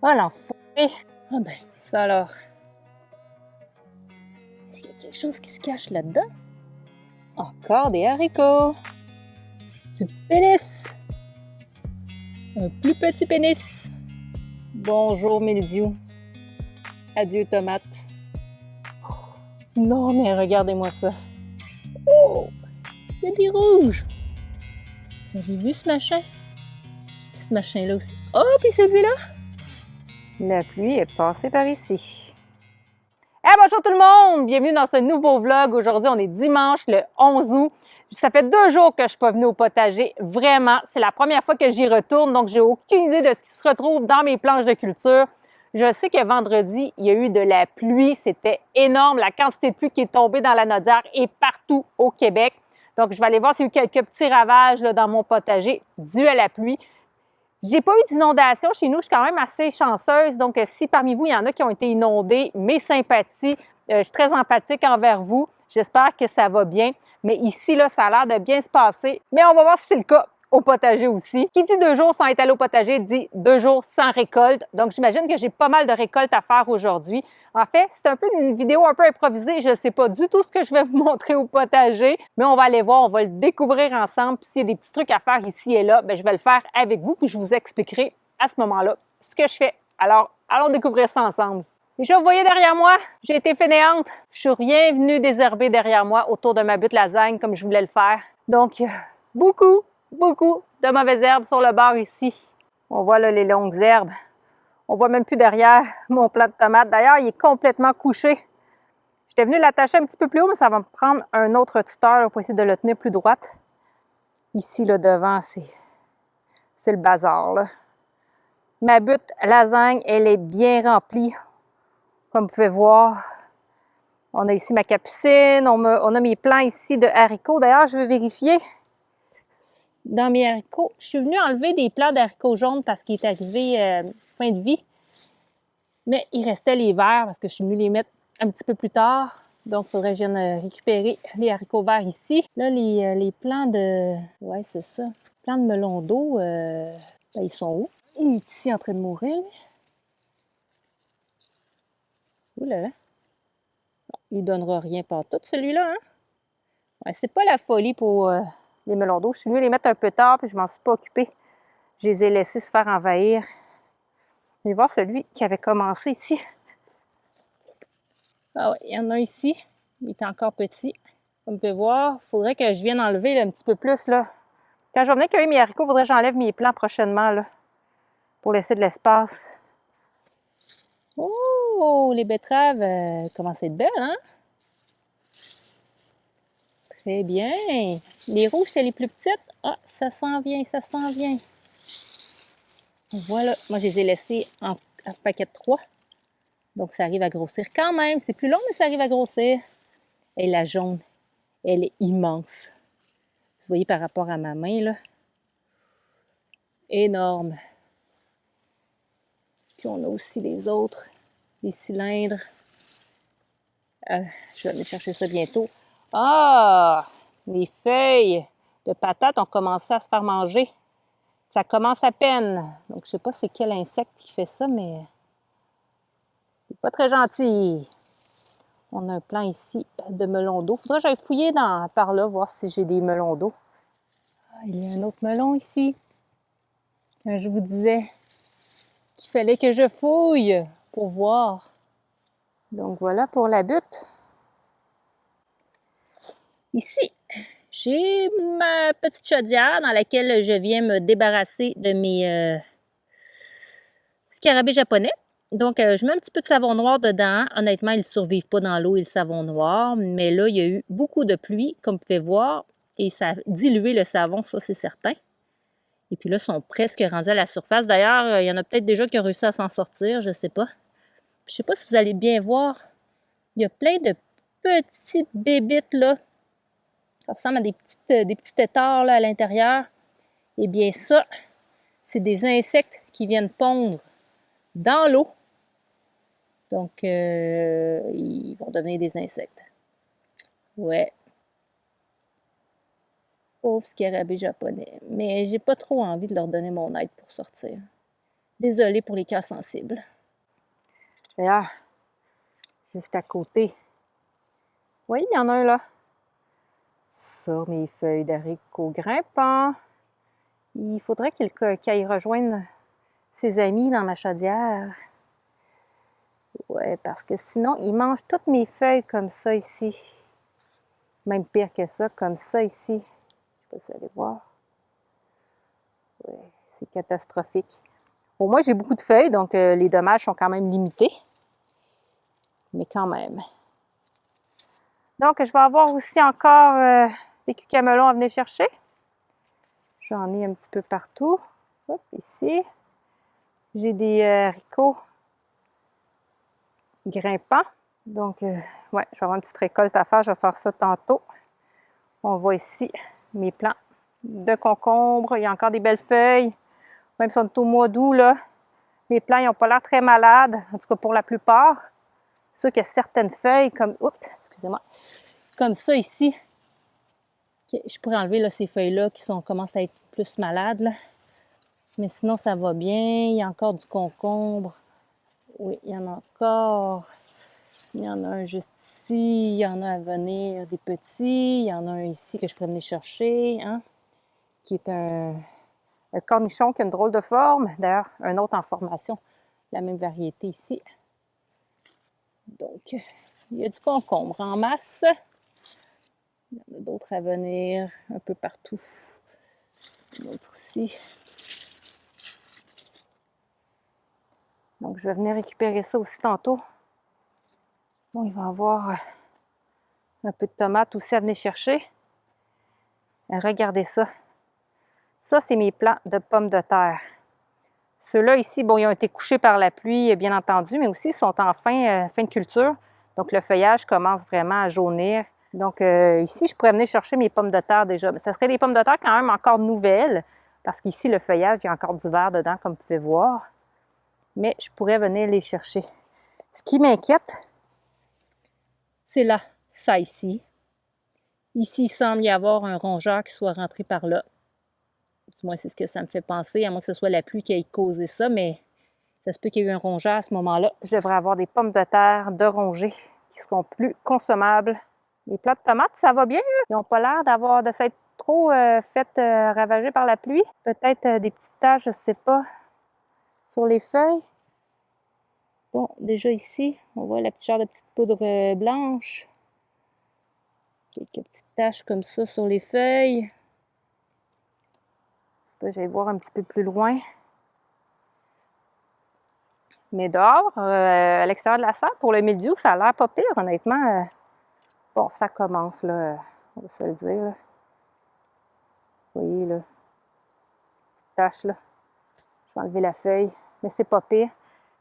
Ah, l'enfoiré! Ah ben, ça alors. Est-ce qu'il y a quelque chose qui se cache là-dedans? Encore des haricots! Du pénis! Un plus petit pénis! Bonjour mildiou! Adieu tomate! Non mais regardez-moi ça! Oh! Il y a des rouges! Vous avez vu ce machin? Puis ce machin-là aussi. Oh, puis celui-là! La pluie est passée par ici. Hey, bonjour tout le monde! Bienvenue dans ce nouveau vlog. Aujourd'hui, on est dimanche, le 11 août. Ça fait 2 jours que je ne suis pas venue au potager. Vraiment, c'est la première fois que j'y retourne, donc j'ai aucune idée de ce qui se retrouve dans mes planches de culture. Je sais que vendredi, il y a eu de la pluie. C'était énorme. La quantité de pluie qui est tombée dans la Nodière est partout au Québec. Donc, je vais aller voir s'il y a eu quelques petits ravages là, dans mon potager dû à la pluie. J'ai pas eu d'inondation chez nous, je suis quand même assez chanceuse. Donc, si parmi vous, il y en a qui ont été inondés, mes sympathies, je suis très empathique envers vous. J'espère que ça va bien. Mais ici, là, ça a l'air de bien se passer. Mais on va voir si c'est le cas au potager aussi. Qui dit 2 jours sans être allé au potager dit 2 jours sans récolte. Donc, j'imagine que j'ai pas mal de récoltes à faire aujourd'hui. En fait, c'est un peu une vidéo un peu improvisée. Je ne sais pas du tout ce que je vais vous montrer au potager, mais on va aller voir, on va le découvrir ensemble. Puis s'il y a des petits trucs à faire ici et là, bien, je vais le faire avec vous, puis je vous expliquerai à ce moment-là ce que je fais. Alors, allons découvrir ça ensemble. Déjà, vous voyez derrière moi, j'ai été fainéante. Je suis rien venue désherber derrière moi autour de ma butte lasagne comme je voulais le faire. Donc, beaucoup de mauvaises herbes sur le bord ici. On voit là les longues herbes. On voit même plus derrière mon plant de tomates. D'ailleurs, il est complètement couché. J'étais venue l'attacher un petit peu plus haut, mais ça va me prendre un autre tuteur là, pour essayer de le tenir plus droite. Ici, là, devant, c'est le bazar, là. Ma butte lasagne, elle est bien remplie. Comme vous pouvez voir, on a ici ma capucine, on a mes plants ici de haricots. D'ailleurs, je veux vérifier. Dans mes haricots, je suis venue enlever des plants d'haricots jaunes parce qu'il est arrivé fin de vie. Mais il restait les verts parce que je suis venue les mettre un petit peu plus tard. Donc, il faudrait que je vienne récupérer les haricots verts ici. Là, les plants de... Ouais, c'est ça. Les plants de melon d'eau, ben, ils sont où? Il est ici en train de mourir. Ouh là là. Il ne donnera rien partout, celui-là, hein? Ouais, c'est pas la folie pour les melons d'eau. Je suis venue les mettre un peu tard, puis je m'en suis pas occupée. Je les ai laissés se faire envahir. Je vais voir celui qui avait commencé ici. Ah oui, il y en a un ici. Il est encore petit. Comme vous pouvez voir, il faudrait que je vienne enlever là, un petit peu plus. Là. Quand je vais venir cueillir mes haricots, il faudrait que j'enlève mes plants prochainement là, pour laisser de l'espace. Oh, les betteraves commencent à être belles, hein? Très bien. Les rouges, c'était les plus petites. Ah, ça s'en vient, ça s'en vient. Voilà. Moi, je les ai laissés en paquet de 3. Donc, ça arrive à grossir quand même. C'est plus long, mais ça arrive à grossir. Et la jaune, elle est immense. Vous voyez par rapport à ma main, là. Énorme. Puis on a aussi les autres, les cylindres. Je vais aller chercher ça bientôt. Ah! Les feuilles de patates ont commencé à se faire manger. Ça commence à peine. Donc, je ne sais pas c'est quel insecte qui fait ça, mais c'est pas très gentil. On a un plant ici de melon d'eau. Faudrait que j'aille fouiller par là, voir si j'ai des melons d'eau. Ah, il y a un autre melon ici. Quand je vous disais qu'il fallait que je fouille pour voir. Donc voilà pour la butte. Ici, j'ai ma petite chaudière dans laquelle je viens me débarrasser de mes scarabées japonais. Donc, je mets un petit peu de savon noir dedans. Honnêtement, ils ne survivent pas dans l'eau et le savon noir. Mais là, il y a eu beaucoup de pluie, comme vous pouvez voir. Et ça a dilué le savon, ça c'est certain. Et puis là, ils sont presque rendus à la surface. D'ailleurs, il y en a peut-être déjà qui ont réussi à s'en sortir, je ne sais pas. Je ne sais pas si vous allez bien voir. Il y a plein de petites bébites là. Ça ressemble à des petits têtards là, à l'intérieur. Eh bien ça, c'est des insectes qui viennent pondre dans l'eau. Donc, ils vont devenir des insectes. Ouais. Pauvres scarabées japonais. Mais j'ai pas trop envie de leur donner mon aide pour sortir. Désolée pour les cœurs sensibles. D'ailleurs, juste à côté, oui, il y en a un là. Sur mes feuilles d'haricots grimpants. Il faudrait qu'il aille rejoindre ses amis dans ma chaudière. Ouais, parce que sinon, il mange toutes mes feuilles comme ça ici. Même pire que ça, comme ça ici. Je ne sais pas si vous allez voir. Ouais, c'est catastrophique. Bon, moi, j'ai beaucoup de feuilles, donc les dommages sont quand même limités. Mais quand même. Donc, je vais avoir aussi encore des cucamelons à venir chercher. J'en ai un petit peu partout. Hop, ici. J'ai des haricots grimpants. Donc, ouais, je vais avoir une petite récolte à faire. Je vais faire ça tantôt. On voit ici mes plants de concombre. Il y a encore des belles feuilles. Même si on est au mois d'août, là, mes plants n'ont pas l'air très malades. En tout cas, pour la plupart. C'est sûr qu'il y a certaines feuilles comme... Oups, excusez-moi. Comme ça ici. Je pourrais enlever là, ces feuilles-là qui commencent à être plus malades. Là. Mais sinon, ça va bien. Il y a encore du concombre. Oui, il y en a encore. Il y en a un juste ici. Il y en a à venir, des petits. Il y en a un ici que je pourrais venir chercher. Hein, qui est un cornichon qui a une drôle de forme. D'ailleurs, un autre en formation. La même variété ici. Donc, il y a du concombre en masse. Il y en a d'autres à venir un peu partout. D'autres ici. Donc, je vais venir récupérer ça aussi tantôt. Bon, il va y avoir un peu de tomates aussi à venir chercher. Regardez ça. Ça, c'est mes plants de pommes de terre. Ceux-là ici, bon, ils ont été couchés par la pluie, bien entendu, mais aussi ils sont en fin de culture. Donc, le feuillage commence vraiment à jaunir. Donc, ici, je pourrais venir chercher mes pommes de terre déjà. Mais ça serait des pommes de terre quand même encore nouvelles, parce qu'ici, le feuillage, il y a encore du vert dedans, comme vous pouvez voir. Mais je pourrais venir les chercher. Ce qui m'inquiète, c'est là, ça ici. Ici, il semble y avoir un rongeur qui soit rentré par là. Du moins, c'est ce que ça me fait penser, à moins que ce soit la pluie qui ait causé ça, mais ça se peut qu'il y ait eu un rongeur à ce moment-là. Je devrais avoir des pommes de terre de rongées qui seront plus consommables. Les plats de tomates, ça va bien. Ils n'ont pas l'air de s'être trop ravager par la pluie. Peut-être des petites taches, je ne sais pas, sur les feuilles. Bon, déjà ici, on voit la petite genre de petite poudre blanche. Quelques petites taches comme ça sur les feuilles. J'allais voir un petit peu plus loin. Mais dehors, à l'extérieur de la serre, pour le mildiou, ça a l'air pas pire, honnêtement. Bon, ça commence, là, on va se le dire. Là. Vous voyez, là, petite tache, là. Je vais enlever la feuille, mais c'est pas pire.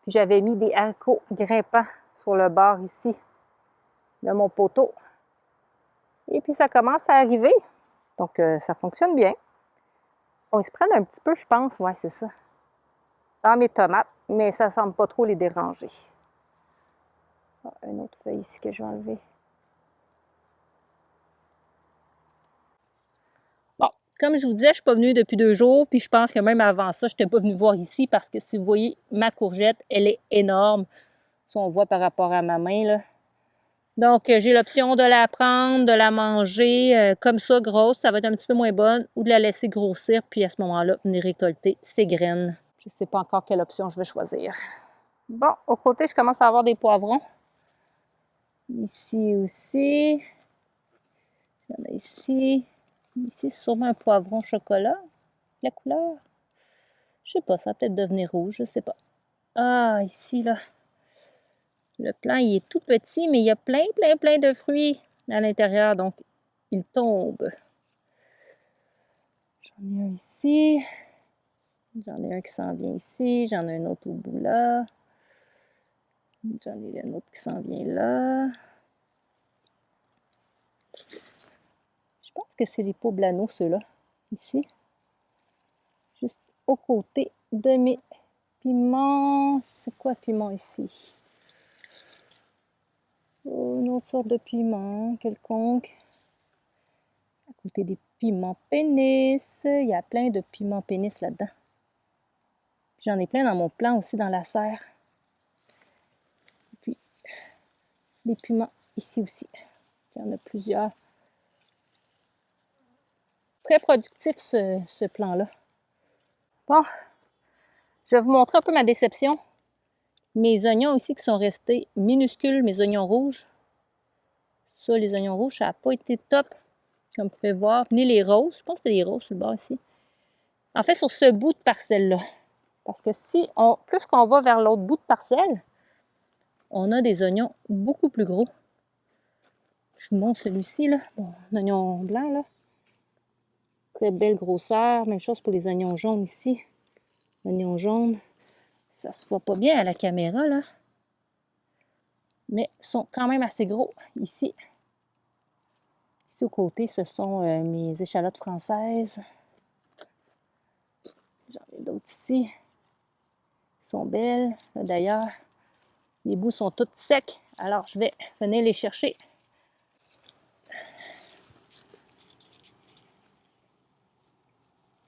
Puis j'avais mis des haricots grimpants sur le bord ici de mon poteau. Et puis ça commence à arriver. Donc ça fonctionne bien. Bon, ils se prennent un petit peu, je pense. Ouais, c'est ça. Dans mes tomates, mais ça ne semble pas trop les déranger. Ah, une autre feuille ici que je vais enlever. Bon, comme je vous disais, je ne suis pas venue depuis 2 jours, puis je pense que même avant ça, je n'étais pas venue voir ici parce que si vous voyez, ma courgette, elle est énorme. Ça, on voit par rapport à ma main, là. Donc, j'ai l'option de la prendre, de la manger comme ça, grosse, ça va être un petit peu moins bonne, ou de la laisser grossir, puis à ce moment-là, venir récolter ses graines. Je ne sais pas encore quelle option je vais choisir. Bon, au côté, je commence à avoir des poivrons. Ici aussi. Il y en a ici. Ici, c'est sûrement un poivron chocolat. La couleur. Je sais pas, ça va peut-être devenir rouge, je sais pas. Ah, ici, là. Le plant, il est tout petit, mais il y a plein de fruits à l'intérieur, donc il tombe. J'en ai un ici. J'en ai un qui s'en vient ici. J'en ai un autre au bout là. J'en ai un autre qui s'en vient là. Je pense que c'est les poblanos, ceux-là, ici. Juste au côté de mes piments. C'est quoi piment ici? Oh, une autre sorte de piment quelconque. À côté des piments pénis. Il y a plein de piments pénis là-dedans. J'en ai plein dans mon plant aussi dans la serre. Et puis, les piments ici aussi. Il y en a plusieurs. Très productif ce plant-là. Bon, je vais vous montrer un peu ma déception. Mes oignons ici qui sont restés minuscules, mes oignons rouges. Ça, les oignons rouges, ça n'a pas été top, comme vous pouvez voir. Ni les roses, je pense que c'est les roses sur le bord ici. En fait, sur ce bout de parcelle-là. Parce que plus qu'on va vers l'autre bout de parcelle, on a des oignons beaucoup plus gros. Je vous montre celui-ci, là. Bon, un oignon blanc, là. Très belle grosseur. Même chose pour les oignons jaunes ici. Oignons jaunes. Ça se voit pas bien à la caméra, là. Mais ils sont quand même assez gros ici. Ici, au côté, ce sont mes échalotes françaises. J'en ai d'autres ici. Ils sont belles. D'ailleurs, les bouts sont tous secs. Alors, je vais venir les chercher.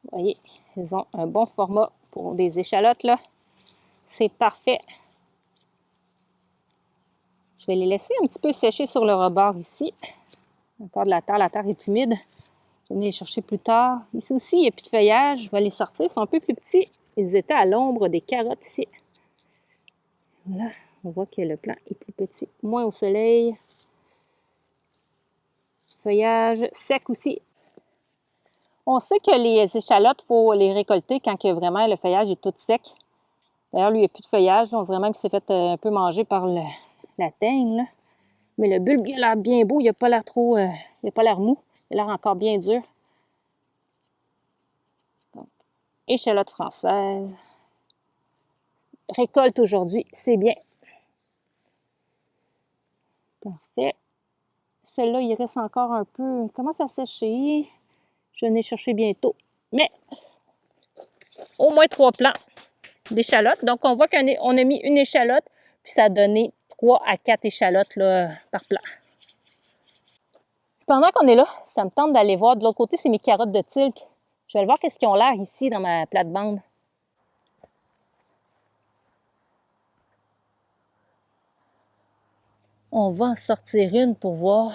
Vous voyez, ils ont un bon format pour des échalotes, là. C'est parfait. Je vais les laisser un petit peu sécher sur le rebord ici. Encore de la terre est humide. Je vais venir les chercher plus tard. Ici aussi, il n'y a plus de feuillage. Je vais les sortir. Ils sont un peu plus petits. Ils étaient à l'ombre des carottes ici. Voilà, on voit que le plant est plus petit. Moins au soleil. Feuillage sec aussi. On sait que les échalotes, il faut les récolter quand vraiment le feuillage est tout sec. D'ailleurs, lui, il n'y a plus de feuillage. On dirait même qu'il s'est fait un peu manger par la teigne, là. Mais le bulbe, il a l'air bien beau. Il n'a pas l'air trop... il n'a pas l'air mou. Il a l'air encore bien dur. Donc, échalote française. Récolte aujourd'hui, c'est bien. Parfait. Celle-là, il reste encore un peu... Il commence à sécher. Je vais venir chercher bientôt. Mais, au moins 3 plants d'échalotes. Donc, on voit qu'on a mis une échalote, puis ça a donné 3 à 4 échalotes là, par plant. Pendant qu'on est là, ça me tente d'aller voir. De l'autre côté, c'est mes carottes de Tilk. Je vais aller voir qu'est-ce qu'ils ont l'air ici dans ma plate-bande. On va en sortir une pour voir.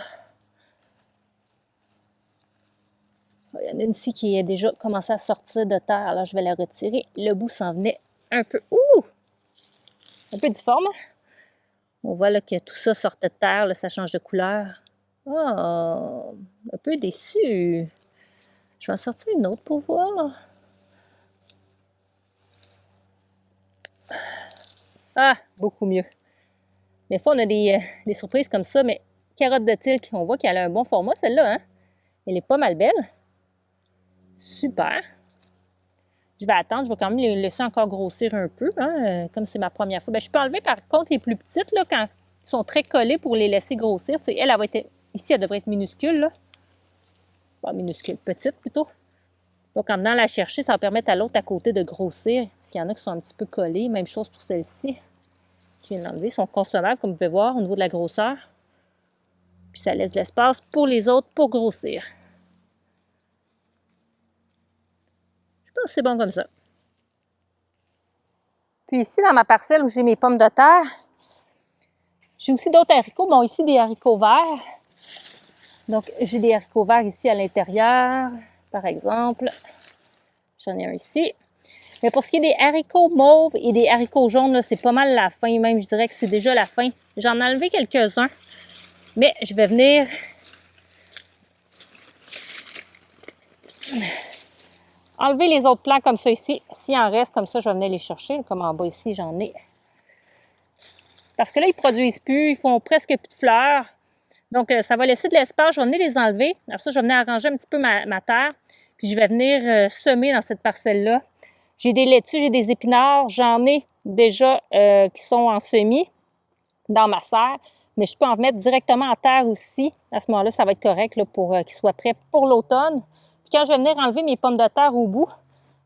Il y en a une ici qui a déjà commencé à sortir de terre. Alors, je vais la retirer. Le bout s'en venait un peu... Ouh! Un peu difforme. On voit là, que tout ça sortait de terre. Là, ça change de couleur. Oh! Un peu déçu. Je vais en sortir une autre pour voir. Ah! Beaucoup mieux. Des fois, on a des surprises comme ça, mais carotte de Tilk, on voit qu'elle a un bon format, celle-là, hein? Elle est pas mal belle. Super. Je vais attendre, je vais quand même les laisser encore grossir un peu, hein, comme c'est ma première fois. Bien, je peux enlever par contre les plus petites, là, quand ils sont très collés pour les laisser grossir. Tu sais, elle va être, ici, elle devrait être minuscule, là. Pas minuscule, petite plutôt. Donc, en venant la chercher, ça va permettre à l'autre à côté de grossir, parce qu'il y en a qui sont un petit peu collés. Même chose pour celle-ci. Je viens d'enlever, ils sont consommables, comme vous pouvez voir, au niveau de la grosseur. Puis ça laisse de l'espace pour les autres pour grossir. Je pense que c'est bon comme ça. Puis ici, dans ma parcelle où j'ai mes pommes de terre, j'ai aussi d'autres haricots. Bon, ici, des haricots verts. Donc, j'ai des haricots verts ici à l'intérieur, par exemple. J'en ai un ici. Mais pour ce qui est des haricots mauves et des haricots jaunes, c'est pas mal la fin. Même, je dirais que c'est déjà la fin. J'en ai enlevé quelques-uns. Mais je vais venir enlever les autres plants comme ça ici. S'il en reste comme ça, je vais venir les chercher. Comme en bas ici, j'en ai. Parce que là, ils ne produisent plus. Ils font presque plus de fleurs. Donc, ça va laisser de l'espace. Je vais venir les enlever. Après ça, je vais venir arranger un petit peu ma terre. Puis, je vais venir semer dans cette parcelle-là. J'ai des laitues, j'ai des épinards. J'en ai déjà qui sont en semis dans ma serre. Mais je peux en mettre directement en terre aussi. À ce moment-là, ça va être correct là, pour qu'ils soient prêts pour l'automne. Puis quand je vais venir enlever mes pommes de terre au bout,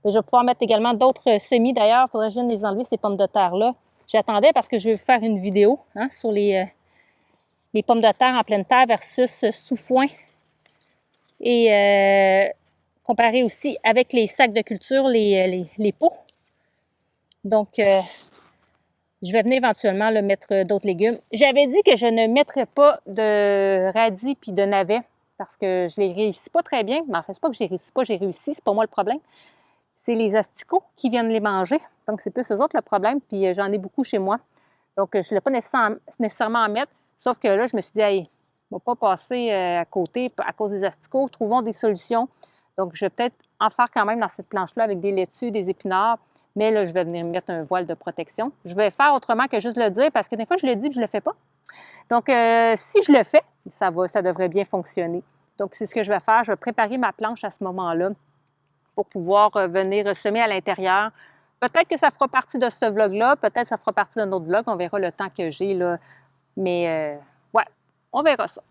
je vais pouvoir mettre également d'autres semis. D'ailleurs, il faudrait que je vienne les enlever, ces pommes de terre-là. J'attendais parce que je vais faire une vidéo hein, sur les pommes de terre en pleine terre versus sous foin. Et comparer aussi avec les sacs de culture, les pots. Donc, je vais venir éventuellement là, mettre d'autres légumes. J'avais dit que je ne mettrais pas de radis puis de navets parce que je les réussis pas très bien. Mais en fait, c'est pas que j'ai réussi pas, j'ai réussi, c'est pas moi le problème. C'est les asticots qui viennent les manger. Donc, c'est plus eux autres le problème. Puis, j'en ai beaucoup chez moi. Donc, je ne voulais pas nécessairement en mettre. Sauf que là, je me suis dit, hey, on ne va pas passer à côté à cause des asticots. Trouvons des solutions. Donc, je vais peut-être en faire quand même dans cette planche-là avec des laitues, des épinards. Mais là, je vais venir mettre un voile de protection. Je vais faire autrement que juste le dire parce que des fois, je le dis et je ne le fais pas. Donc, si je le fais, ça devrait bien fonctionner. Donc, c'est ce que je vais faire. Je vais préparer ma planche à ce moment-là pour pouvoir venir semer à l'intérieur. Peut-être que ça fera partie de ce vlog-là, peut-être que ça fera partie d'un autre vlog. On verra le temps que j'ai, là. Mais, ouais, on verra ça.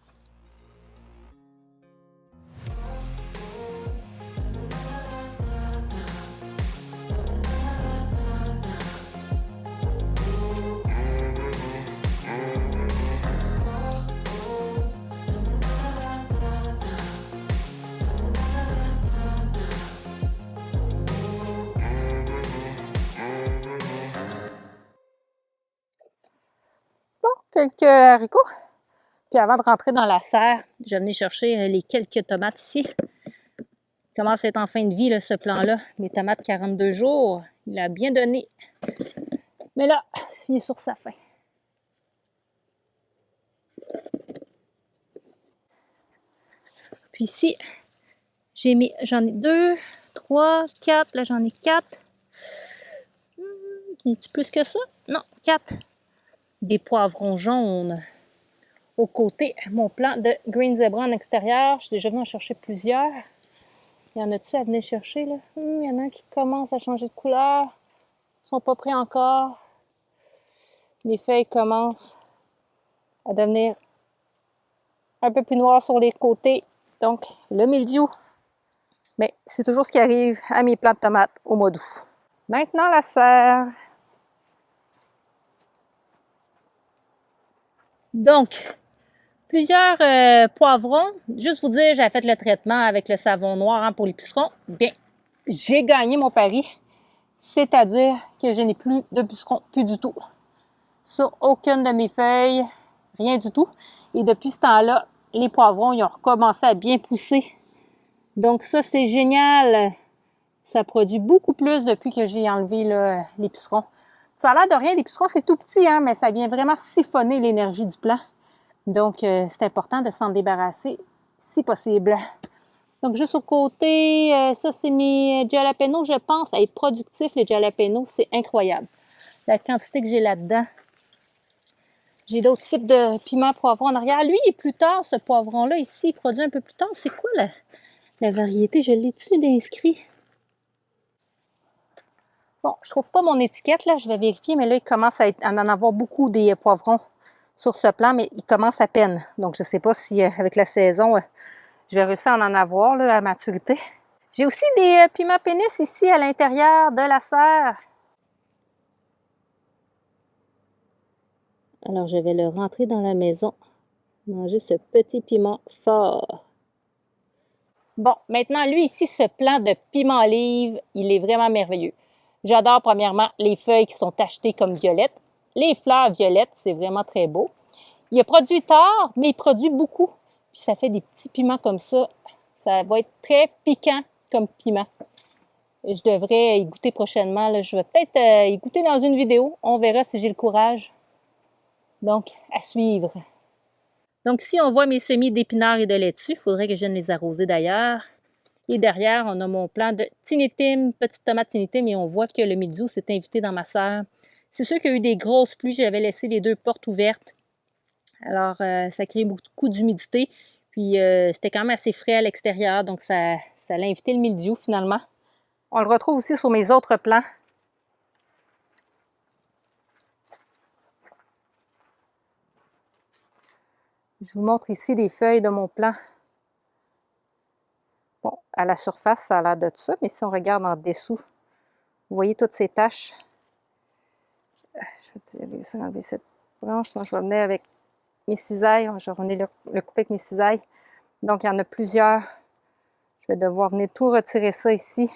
Bon, quelques haricots. Puis avant de rentrer dans la serre, je vais venir chercher les quelques tomates ici. Il commence à être en fin de vie, là, ce plan-là. Mes tomates 42 jours, il a bien donné. Mais là, il est sur sa fin. Puis ici, j'en ai 2, 3, 4. Là, j'en ai 4. Y a-t-il plus que ça? Non, 4. Des poivrons jaunes. Au côté, mon plan de Green Zebra en extérieur, je suis déjà venue en chercher plusieurs. Il y en a-tu à venir chercher, là? Il y en a un qui commence à changer de couleur. Ils sont pas prêts encore. Les feuilles commencent à devenir un peu plus noires sur les côtés. Donc, le mildiou. Mais c'est toujours ce qui arrive à mes plants de tomates au mois d'août. Maintenant, la serre. Donc, plusieurs poivrons. Juste vous dire, j'ai fait le traitement avec le savon noir pour les pucerons. Bien, j'ai gagné mon pari. C'est-à-dire que je n'ai plus de pucerons, plus du tout. Sur aucune de mes feuilles, rien du tout. Et depuis ce temps-là, les poivrons, ils ont recommencé à bien pousser. Donc ça, c'est génial. Ça produit beaucoup plus depuis que j'ai enlevé là, les pucerons. Ça a l'air de rien, les pucerons, c'est tout petit, hein, mais ça vient vraiment siphonner l'énergie du plant. Donc, c'est important de s'en débarrasser si possible. Donc, juste au côté, ça, c'est mes jalapenos, je pense, à être productifs, les jalapenos. C'est incroyable. La quantité que j'ai là-dedans. J'ai d'autres types de piments poivrons en arrière. Lui, il est plus tard, ce poivron-là. Ici, il produit un peu plus tard. C'est quoi la variété? Je l'ai-tu d'inscrit? Bon, je trouve pas mon étiquette, là. Je vais vérifier, mais là, il commence à en avoir beaucoup des poivrons sur ce plan, mais il commence à peine. Donc, je sais pas si, avec la saison, je vais réussir à en avoir, là, à maturité. J'ai aussi des piments pénis ici, à l'intérieur de la serre. Alors, je vais le rentrer dans la maison. Manger ce petit piment fort. Bon, maintenant, lui ici, ce plant de piment olive, il est vraiment merveilleux. J'adore, premièrement, les feuilles qui sont tachetées comme violettes. Les fleurs violettes, c'est vraiment très beau. Il a produit tard, mais il produit beaucoup. Puis ça fait des petits piments comme ça. Ça va être très piquant comme piment. Et je devrais y goûter prochainement. Là. Je vais peut-être y goûter dans une vidéo. On verra si j'ai le courage. Donc, à suivre. Donc, si on voit mes semis d'épinards et de laitue, il faudrait que je vienne les arroser d'ailleurs. Et derrière, on a mon plant de tinitim, petite tomate tinitim, et on voit que le mildiou s'est invité dans ma serre. C'est sûr qu'il y a eu des grosses pluies, j'avais laissé les 2 portes ouvertes. Alors, ça crée beaucoup d'humidité. Puis, c'était quand même assez frais à l'extérieur, donc ça a invité le mildiou finalement. On le retrouve aussi sur mes autres plants. Je vous montre ici les feuilles de mon plant. Bon, à la surface, ça a l'air de ça, mais si on regarde en dessous, vous voyez toutes ces taches. Je vais enlever cette branche. Donc, je vais venir avec mes cisailles. Je vais venir le couper avec mes cisailles. Donc, il y en a plusieurs. Je vais devoir venir tout retirer ça ici.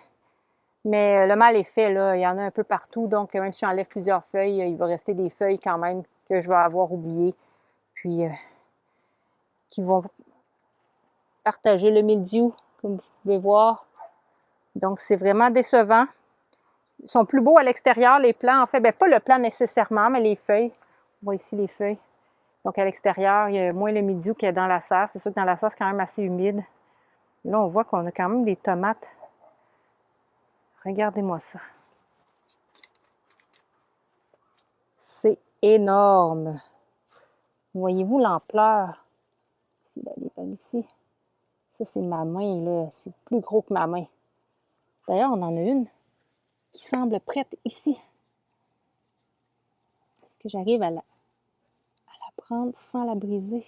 Mais le mal est fait, là. Il y en a un peu partout. Donc, même si j'enlève plusieurs feuilles, il va rester des feuilles quand même que je vais avoir oubliées. Puis, qui vont partager le mildiou, comme vous pouvez voir. Donc, c'est vraiment décevant. Ils sont plus beaux à l'extérieur, les plants. En fait, bien, pas le plant nécessairement, mais les feuilles. On voit ici les feuilles. Donc, à l'extérieur, il y a moins le mildiou qu'il y a dans la serre. C'est sûr que dans la serre, c'est quand même assez humide. Là, on voit qu'on a quand même des tomates. Regardez-moi ça. C'est énorme. Voyez-vous l'ampleur? Ici. Ça, c'est ma main, là. C'est plus gros que ma main. D'ailleurs, on en a une qui semble prête ici. Est-ce que j'arrive à la prendre sans la briser?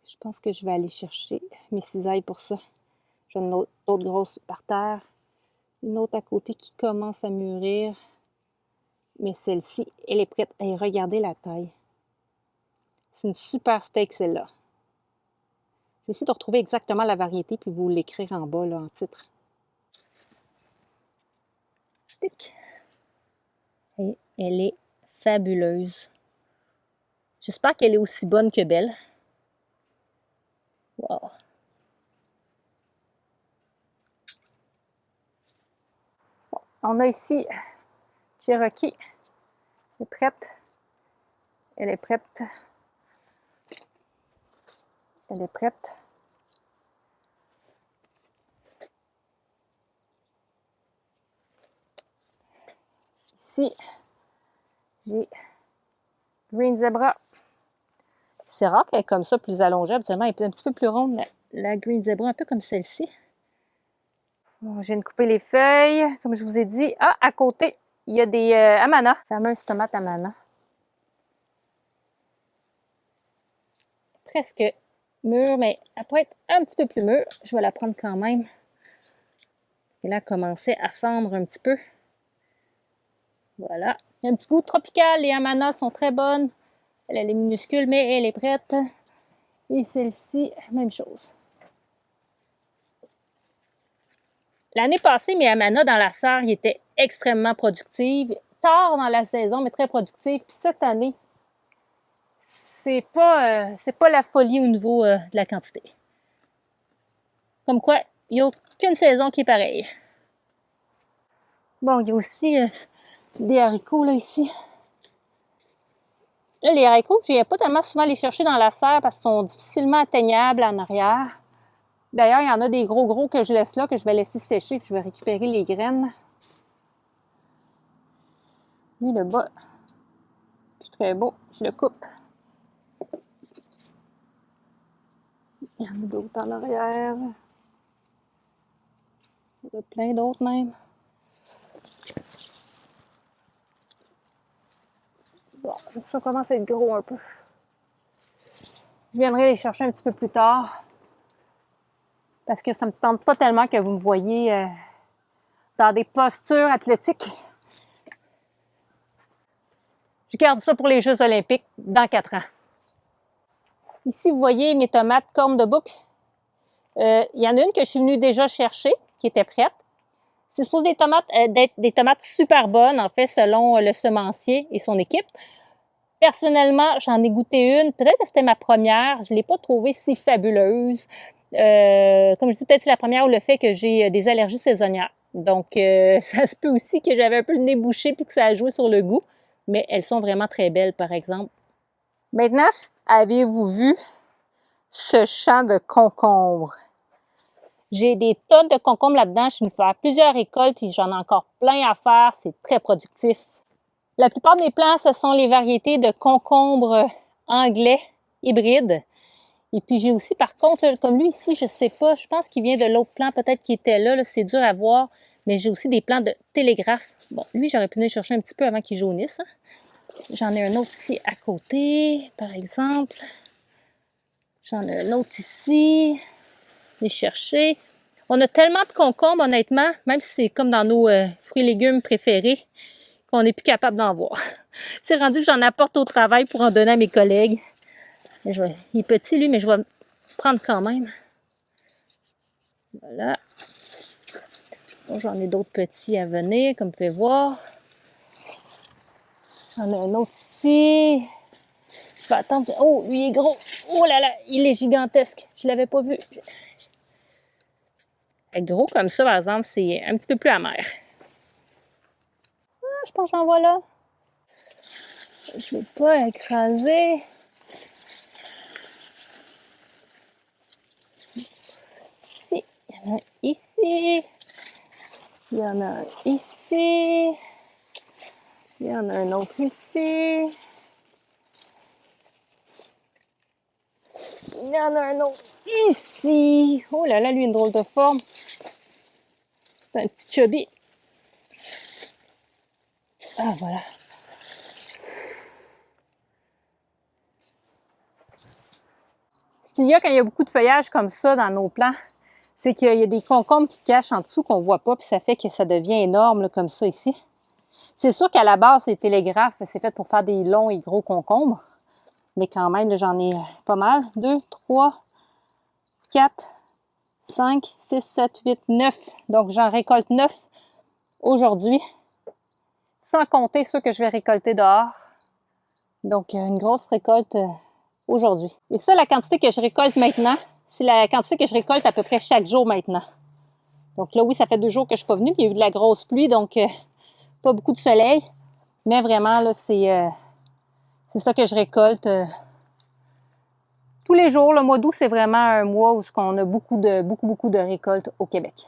Je pense que je vais aller chercher mes cisailles pour ça. J'ai une autre grosse par terre. Une autre à côté qui commence à mûrir. Mais celle-ci, elle est prête. Et regardez la taille. C'est une super steak, celle-là. Je vais essayer de retrouver exactement la variété puis vous l'écrire en bas, là, en titre. Tic. Et elle est fabuleuse. J'espère qu'elle est aussi bonne que belle. Wow. Bon, on a ici Cherokee. Elle est prête. Elle est prête. Elle est prête. Ici, j'ai Green Zebra. C'est rare qu'elle est comme ça, plus allongée. Habituellement, elle est un petit peu plus ronde, la Green Zebra, un peu comme celle-ci. Bon, je viens de couper les feuilles, comme je vous ai dit. Ah, à côté, il y a des Amana, fameuse tomate Amana. Presque mûre, mais elle pourrait être un petit peu plus mûre. Je vais la prendre quand même. Et là, elle commençait à fendre un petit peu. Voilà. Il y a un petit goût tropical. Les Amanas sont très bonnes. Elle est minuscule, mais elle est prête. Et celle-ci, même chose. L'année passée, mes Amanas dans la serre, ils étaient extrêmement productives. Tard dans la saison, mais très productives. Puis cette année, c'est pas la folie au niveau de la quantité. Comme quoi, il n'y a aucune saison qui est pareille. Bon, il y a aussi des haricots là ici. Là, les haricots, je ne viens pas tellement souvent les chercher dans la serre parce qu'ils sont difficilement atteignables en arrière. D'ailleurs, il y en a des gros que je laisse là, que je vais laisser sécher, puis je vais récupérer les graines. Lui, le bas, c'est très beau, je le coupe. Il y en a d'autres en arrière. Il y en a plein d'autres même. Bon, ça commence à être gros un peu. Je viendrai les chercher un petit peu plus tard. Parce que ça ne me tente pas tellement que vous me voyez dans des postures athlétiques. Je garde ça pour les Jeux olympiques dans 4 ans. Ici, vous voyez mes tomates cornes de bouc. Il y en a une que je suis venue déjà chercher, qui était prête. C'est supposé d'être des tomates super bonnes, en fait, selon le semencier et son équipe. Personnellement, j'en ai goûté une. Peut-être que c'était ma première. Je ne l'ai pas trouvée si fabuleuse. Comme je dis, peut-être c'est la première ou le fait que j'ai des allergies saisonnières. Donc, ça se peut aussi que j'avais un peu le nez bouché puis que ça a joué sur le goût. Mais elles sont vraiment très belles, par exemple. Maintenant, avez-vous vu ce champ de concombres? J'ai des tonnes de concombres là-dedans. Je suis venue faire plusieurs récoltes puis j'en ai encore plein à faire. C'est très productif. La plupart de mes plants, ce sont les variétés de concombres anglais hybrides. Et puis j'ai aussi, par contre, comme lui ici, je sais pas, je pense qu'il vient de l'autre plant, peut-être qu'il était là, c'est dur à voir. Mais j'ai aussi des plants de télégraphe. Bon, lui, j'aurais pu venir chercher un petit peu avant qu'il jaunisse. Hein. J'en ai un autre ici à côté, par exemple. J'en ai un autre ici. Les chercher. On a tellement de concombres, honnêtement, même si c'est comme dans nos fruits et légumes préférés, qu'on n'est plus capable d'en voir. C'est rendu que j'en apporte au travail pour en donner à mes collègues. Il est petit, lui, mais je vais prendre quand même. Voilà. J'en ai d'autres petits à venir, comme vous pouvez voir. J'en ai un autre ici. Je vais attendre. Oh, lui il est gros. Oh là là, il est gigantesque. Je l'avais pas vu. Être gros comme ça, par exemple, c'est un petit peu plus amer. Ah, je pense que j'en vois là. Je ne vais pas écraser. Ici, il y en a un ici. Il y en a un ici. Il y en a un autre ici. Il y en a un autre ici. Oh là là, lui, une drôle de forme. C'est un petit chubby. Ah, voilà. Ce qu'il y a quand il y a beaucoup de feuillage comme ça dans nos plants, c'est qu'il y a des concombres qui se cachent en dessous qu'on ne voit pas, puis ça fait que ça devient énorme là, comme ça ici. C'est sûr qu'à la base, les télégraphes, c'est fait pour faire des longs et gros concombres. Mais quand même, j'en ai pas mal. 2, 3, 4, 5, 6, 7, 8, 9. Donc, j'en récolte 9 aujourd'hui, sans compter ceux que je vais récolter dehors. Donc, une grosse récolte aujourd'hui. Et ça, la quantité que je récolte maintenant, c'est la quantité que je récolte à peu près chaque jour maintenant. Donc là, oui, ça fait 2 jours que je suis pas venue, puis il y a eu de la grosse pluie, donc pas beaucoup de soleil. Mais vraiment, là, c'est ça que je récolte tous les jours. Le mois d'août, c'est vraiment un mois où on a beaucoup de récoltes au Québec.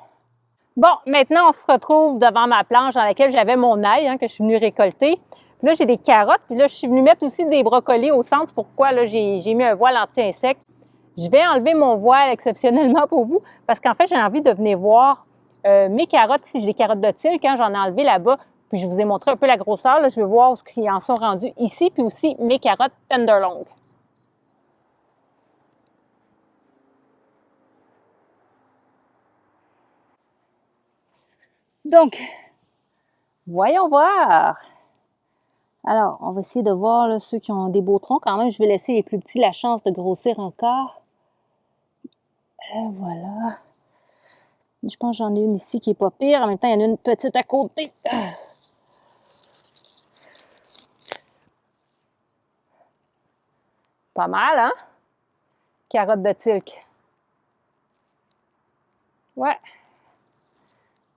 Bon, maintenant, on se retrouve devant ma planche dans laquelle j'avais mon ail que je suis venue récolter. Puis là, j'ai des carottes. Puis là, je suis venue mettre aussi des brocolis au centre. Pourquoi? Là, j'ai mis un voile anti-insectes. Je vais enlever mon voile exceptionnellement pour vous parce qu'en fait, j'ai envie de venir voir mes carottes, si j'ai des carottes de Tulle, quand j'en ai enlevé là-bas. Puis je vous ai montré un peu la grosseur. Là, je veux voir ce qu'ils en sont rendus ici. Puis aussi mes carottes tenderlong. Donc, voyons voir. Alors, on va essayer de voir là, ceux qui ont des beaux troncs. Quand même, je vais laisser les plus petits la chance de grossir encore. Voilà. Je pense que j'en ai une ici qui est pas pire. En même temps, il y en a une petite à côté. Pas mal, hein? Carotte de Tilk. Ouais.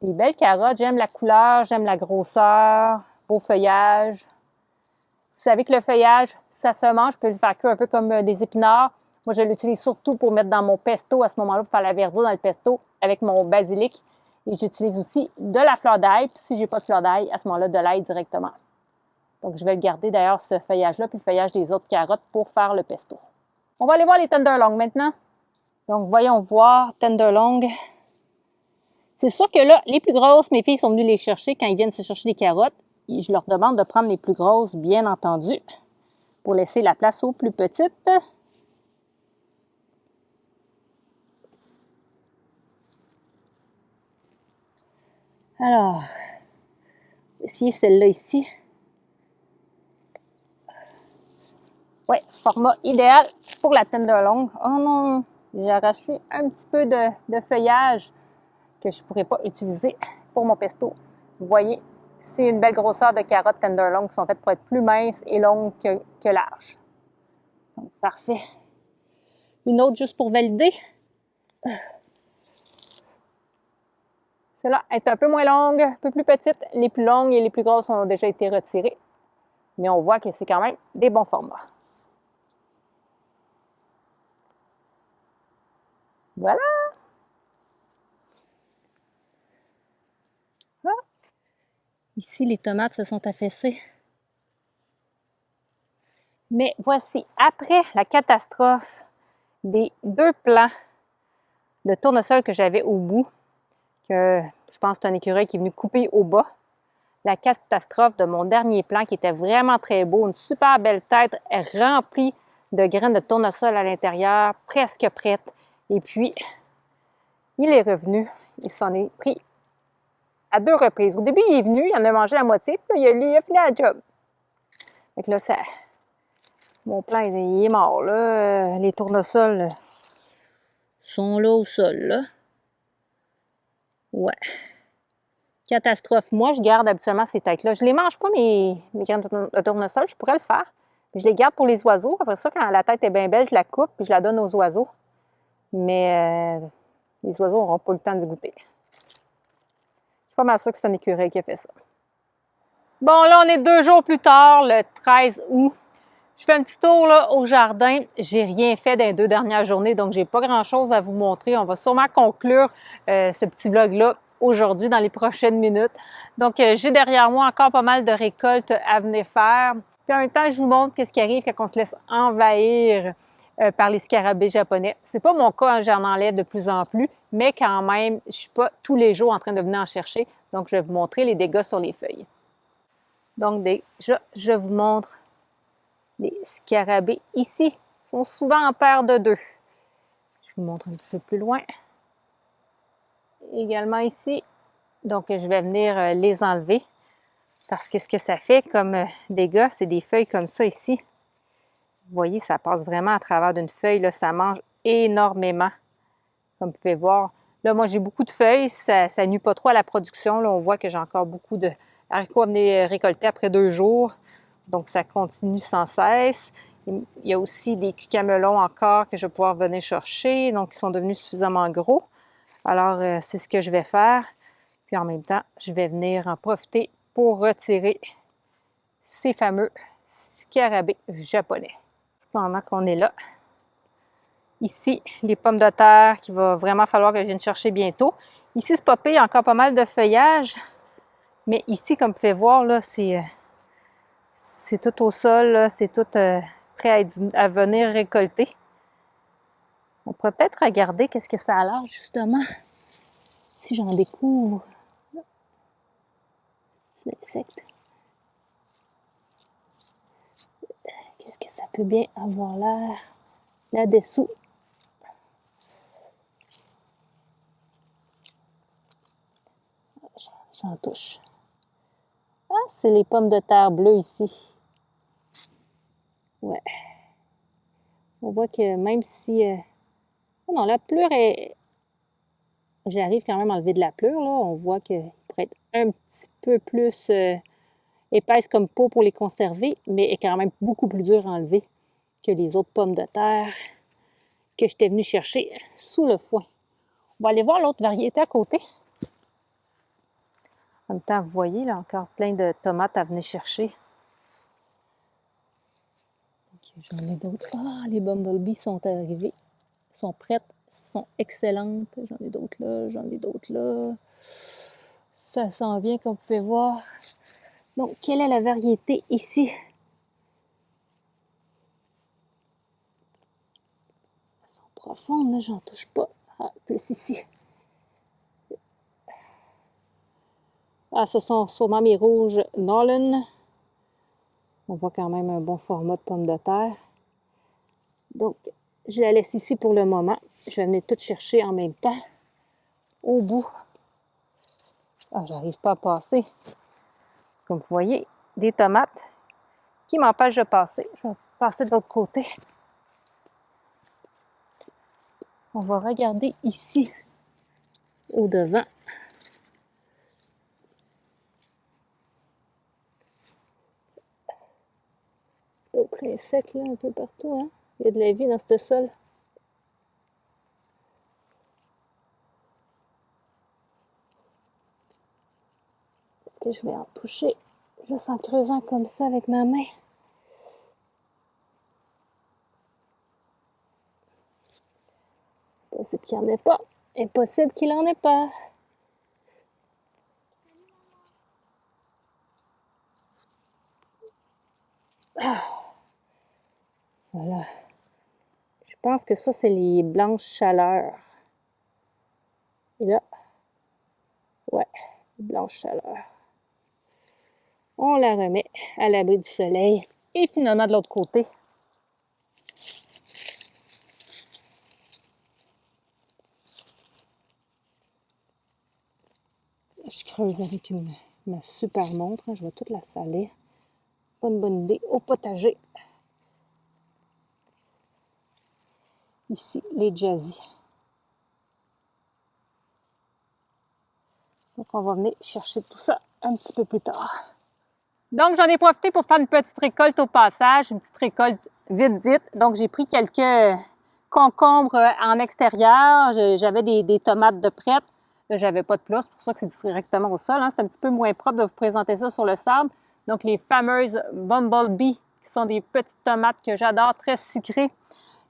Des belles carottes. J'aime la couleur, j'aime la grosseur. Beau feuillage. Vous savez que le feuillage, ça se mange. Je peux le faire cuire un peu comme des épinards. Moi, je l'utilise surtout pour mettre dans mon pesto à ce moment-là, pour faire la verdure dans le pesto avec mon basilic. Et j'utilise aussi de la fleur d'ail. Puis si j'ai pas de fleur d'ail, à ce moment-là, de l'ail directement. Donc, je vais le garder d'ailleurs, ce feuillage-là, puis le feuillage des autres carottes pour faire le pesto. On va aller voir les tenderlong maintenant. Donc, voyons voir tenderlong. C'est sûr que là, les plus grosses, mes filles sont venues les chercher quand ils viennent se chercher des carottes. Et je leur demande de prendre les plus grosses, bien entendu, pour laisser la place aux plus petites. Alors, essayer celle-là ici. Ouais, format idéal pour la tenderlong. Oh non, j'ai arraché un petit peu de feuillage que je ne pourrais pas utiliser pour mon pesto. Vous voyez, c'est une belle grosseur de carottes tenderlong qui sont faites pour être plus minces et longues que larges. Donc, parfait. Une autre juste pour valider. Celle-là est un peu moins longue, un peu plus petite. Les plus longues et les plus grosses ont déjà été retirées. Mais on voit que c'est quand même des bons formats. Voilà! Ah. Ici, les tomates se sont affaissées. Mais voici, après la catastrophe des 2 plants de tournesol que j'avais au bout, que je pense que c'est un écureuil qui est venu couper au bas, la catastrophe de mon dernier plant qui était vraiment très beau, une super belle tête remplie de graines de tournesol à l'intérieur, presque prête. Et puis, il est revenu, il s'en est pris à 2 reprises. Au début, il est venu, il en a mangé la moitié, puis là, il a fini la job. Fait que là, mon plant, il est mort, là. Les tournesols sont là au sol, là. Ouais. Catastrophe. Moi, je garde habituellement ces têtes-là. Je les mange pas, mes graines de tournesol. Je pourrais le faire. Je les garde pour les oiseaux. Après ça, quand la tête est bien belle, je la coupe et je la donne aux oiseaux. Mais les oiseaux n'auront pas le temps d'y goûter. C'est pas mal ça que c'est un écureuil qui a fait ça. Bon, là, on est 2 jours plus tard, le 13 août. Je fais un petit tour là, au jardin. J'ai rien fait dans les 2 dernières journées, donc j'ai pas grand-chose à vous montrer. On va sûrement conclure ce petit vlog-là aujourd'hui, dans les prochaines minutes. Donc, j'ai derrière moi encore pas mal de récoltes à venir faire. Puis en même temps, je vous montre ce qui arrive quand on se laisse envahir par les scarabées japonais. C'est pas mon cas, hein, j'en enlève de plus en plus, mais quand même, je suis pas tous les jours en train de venir en chercher. Donc, je vais vous montrer les dégâts sur les feuilles. Donc, déjà, je vous montre les scarabées ici. Sont souvent en paire de 2. Je vous montre un petit peu plus loin. Également ici. Donc, je vais venir les enlever parce que ce que ça fait comme dégâts, c'est des feuilles comme ça ici. Vous voyez, ça passe vraiment à travers d'une feuille. Là, ça mange énormément. Comme vous pouvez voir. Là, moi, j'ai beaucoup de feuilles. Ça ne nuit pas trop à la production. Là, on voit que j'ai encore beaucoup de haricots à venir récolter après 2 jours. Donc, ça continue sans cesse. Il y a aussi des cucamelons encore que je vais pouvoir venir chercher. Donc, ils sont devenus suffisamment gros. Alors, c'est ce que je vais faire. Puis, en même temps, je vais venir en profiter pour retirer ces fameux scarabées japonais. Pendant qu'on est là, ici, les pommes de terre qu'il va vraiment falloir que je vienne chercher bientôt. Ici, c'est pas pire, il y a encore pas mal de feuillage. Mais ici, comme vous pouvez voir, là, c'est tout au sol, c'est tout prêt à venir récolter. On pourrait peut-être regarder qu'est-ce que ça a l'air, justement, si j'en découvre. C'est l'insecte. Qu'est-ce que ça peut bien avoir l'air là-dessous? J'en touche. Ah, c'est les pommes de terre bleues ici. Ouais. On voit que même si... Oh non, la pleure est... J'arrive quand même à enlever de la pleure, là. On voit qu'il pourrait être un petit peu plus épaisse comme peau pour les conserver, mais est quand même beaucoup plus dure à enlever que les autres pommes de terre que j'étais venue chercher sous le foin. On va aller voir l'autre variété à côté. En même temps, vous voyez, là, encore plein de tomates à venir chercher. J'en ai d'autres. Ah, les bumblebees sont arrivées. Sont prêtes, sont excellentes. J'en ai d'autres là, j'en ai d'autres là. Ça s'en vient, comme vous pouvez voir. Donc, quelle est la variété ici? Elles sont profondes, là, j'en touche pas. Ah, plus ici. Ah, ce sont sûrement mes rouges Nolan. On voit quand même un bon format de pomme de terre. Donc, je la laisse ici pour le moment. Je vais venir tout chercher en même temps. Au bout. Ah, j'arrive pas à passer. Comme vous voyez, des tomates qui m'empêchent de passer. Je vais passer de l'autre côté. On va regarder ici, au devant. D'autres insectes là, un peu partout. Hein? Il y a de la vie dans ce sol. Est-ce que je vais en toucher juste en creusant comme ça avec ma main? Impossible qu'il n'y en ait pas. Impossible qu'il n'en ait pas. Ah, voilà. Je pense que ça, c'est les blanches chaleurs. Et là, ouais, les blanches chaleurs. On la remet à l'abri du soleil. Et finalement, de l'autre côté, je creuse avec ma super montre. Je vais toute la salir. Pas une bonne idée. Au potager. Ici, les jazzy. Donc, on va venir chercher tout ça un petit peu plus tard. Donc, j'en ai profité pour faire une petite récolte au passage, une petite récolte vite. Donc, j'ai pris quelques concombres en extérieur. J'avais des tomates de prête. Là, j'avais pas de plat, c'est pour ça que c'est directement au sol. Hein. C'est un petit peu moins propre de vous présenter ça sur le sable. Donc, les fameuses Bumblebee, qui sont des petites tomates que j'adore, très sucrées.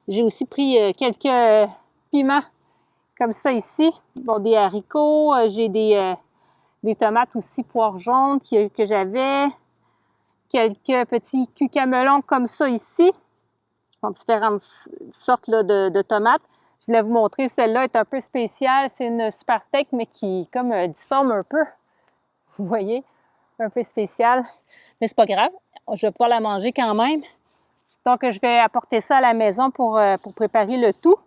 J'ai aussi pris quelques piments comme ça ici. Bon, des haricots. J'ai des tomates aussi poires jaunes que j'avais. Quelques petits cucamelons comme ça ici. En différentes sortes là, de tomates. Je voulais vous montrer, celle-là est un peu spéciale. C'est une super steak, mais qui est comme difforme un peu. Vous voyez? Un peu spéciale. Mais c'est pas grave. Je vais pouvoir la manger quand même. Donc, je vais apporter ça à la maison pour préparer le tout.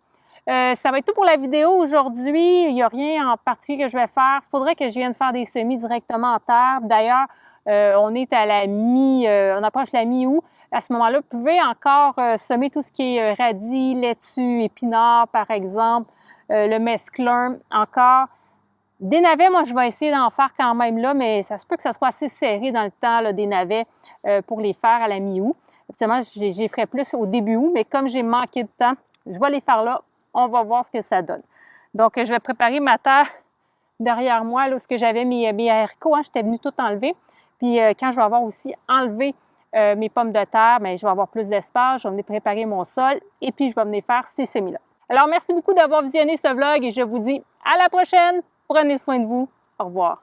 Ça va être tout pour la vidéo aujourd'hui. Il n'y a rien en particulier que je vais faire. Il faudrait que je vienne faire des semis directement en terre. D'ailleurs, on est à la on approche la mi-août. À ce moment-là, vous pouvez encore semer tout ce qui est radis, laitue, épinards, par exemple, le mesclun encore. Des navets, moi, je vais essayer d'en faire quand même là, mais ça se peut que ça soit assez serré dans le temps, là, des navets, pour les faire à la mi-août. Effectivement, j'y ferai plus au début août, mais comme j'ai manqué de temps, je vais les faire là. On va voir ce que ça donne. Donc, je vais préparer ma terre derrière moi, là, où j'avais mes haricots. Hein, j'étais venue tout enlever. Puis, quand je vais avoir aussi enlevé mes pommes de terre, bien, je vais avoir plus d'espace. Je vais venir préparer mon sol et puis je vais venir faire ces semis-là. Alors, merci beaucoup d'avoir visionné ce vlog et je vous dis à la prochaine. Prenez soin de vous. Au revoir.